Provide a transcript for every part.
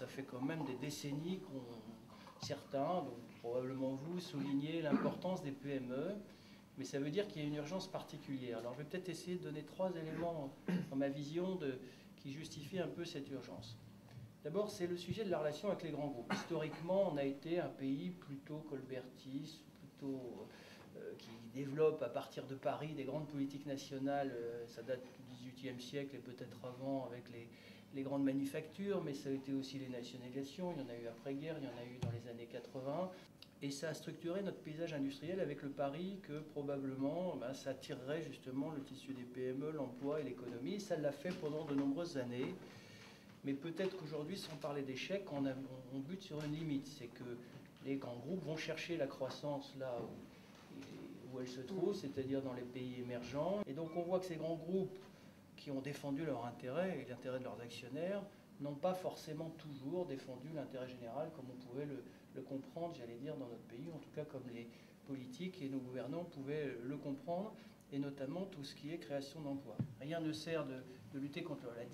Ça fait quand même des décennies certains, donc probablement vous, soulignez l'importance des PME, mais ça veut dire qu'il y a une urgence particulière. Alors je vais peut-être essayer de donner 3 éléments dans ma vision qui justifient un peu cette urgence. D'abord, c'est le sujet de la relation avec les grands groupes. Historiquement, on a été un pays plutôt colbertiste, plutôt qui développe à partir de Paris des grandes politiques nationales. Ça date du XVIIIe siècle et peut-être avant avec les grandes manufactures, mais ça a été aussi les nationalisations. Il y en a eu après-guerre, il y en a eu dans les années 80. Et ça a structuré notre paysage industriel avec le pari que probablement ça attirerait justement le tissu des PME, l'emploi et l'économie. Et ça l'a fait pendant de nombreuses années. Mais peut-être qu'aujourd'hui, sans parler d'échec, on bute sur une limite. C'est que les grands groupes vont chercher la croissance là où elle se trouve, c'est-à-dire dans les pays émergents. Et donc on voit que ces grands groupes qui ont défendu leur intérêt et l'intérêt de leurs actionnaires n'ont pas forcément toujours défendu l'intérêt général comme on pouvait le comprendre, j'allais dire, dans notre pays, en tout cas comme les politiques et nos gouvernants pouvaient le comprendre, et notamment tout ce qui est création d'emplois. Rien ne sert de lutter contre la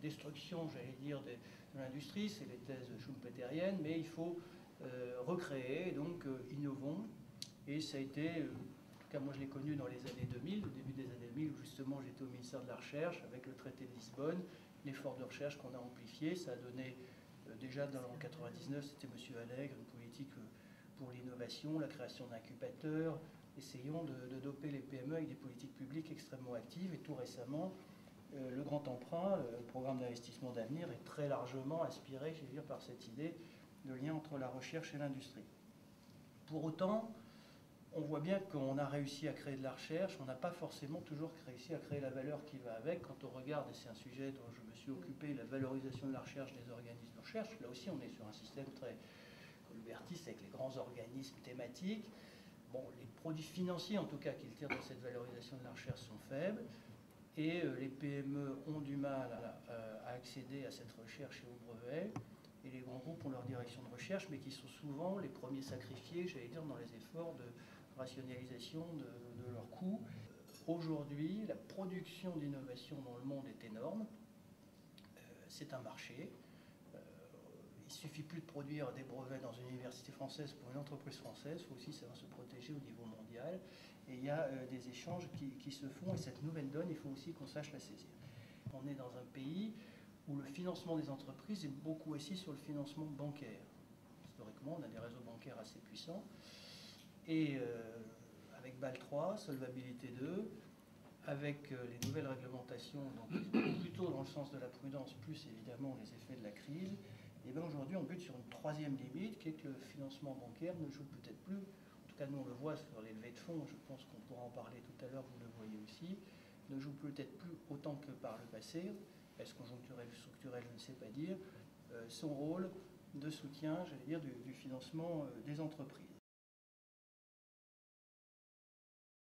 destruction, j'allais dire, de l'industrie, c'est les thèses schumpeteriennes, mais il faut recréer, donc innovons, et ça a été, en tout cas moi je l'ai connu dans les années 2000, au début des années 2000, où justement j'étais au ministère de la Recherche, avec le traité de Lisbonne, l'effort de recherche qu'on a amplifié, ça a donné, déjà dans 1999, c'était M. Allègre, une politique pour l'innovation, la création d'incubateurs, essayons de doper les PME avec des politiques publiques extrêmement actives. Et tout récemment, le grand emprunt, le programme d'investissement d'avenir, est très largement inspiré, je vais dire, par cette idée de lien entre la recherche et l'industrie. Pour autant, on voit bien qu'on a réussi à créer de la recherche, on n'a pas forcément toujours réussi à créer la valeur qui va avec. Quand on regarde, et c'est un sujet dont je me suis occupé, la valorisation de la recherche des organismes de recherche, là aussi on est sur un système très colbertiste avec les grands organismes thématiques. Bon, les produits financiers, en tout cas, qu'ils tirent de cette valorisation de la recherche sont faibles, et les PME ont du mal à accéder à cette recherche et aux brevets, et les grands groupes ont leur direction de recherche, mais qui sont souvent les premiers sacrifiés, j'allais dire, dans les efforts de rationalisation de leurs coûts. Aujourd'hui, la production d'innovation dans le monde est énorme, c'est un marché. Il ne suffit plus de produire des brevets dans une université française pour une entreprise française, il faut aussi savoir se protéger au niveau mondial. Et il y a des échanges qui se font, et cette nouvelle donne, il faut aussi qu'on sache la saisir. On est dans un pays où le financement des entreprises est beaucoup assis sur le financement bancaire. Historiquement, on a des réseaux bancaires assez puissants. Et avec BAL 3, Solvabilité 2, avec les nouvelles réglementations, donc plutôt dans le sens de la prudence, plus évidemment les effets de la crise, et bien aujourd'hui on bute sur une troisième limite, qui est que le financement bancaire ne joue peut-être plus, en tout cas nous on le voit sur les levées de fonds, je pense qu'on pourra en parler tout à l'heure, vous le voyez aussi, ne joue peut-être plus autant que par le passé, est-ce conjoncturel ou structurel, je ne sais pas dire, son rôle de soutien, j'allais dire, du financement des entreprises.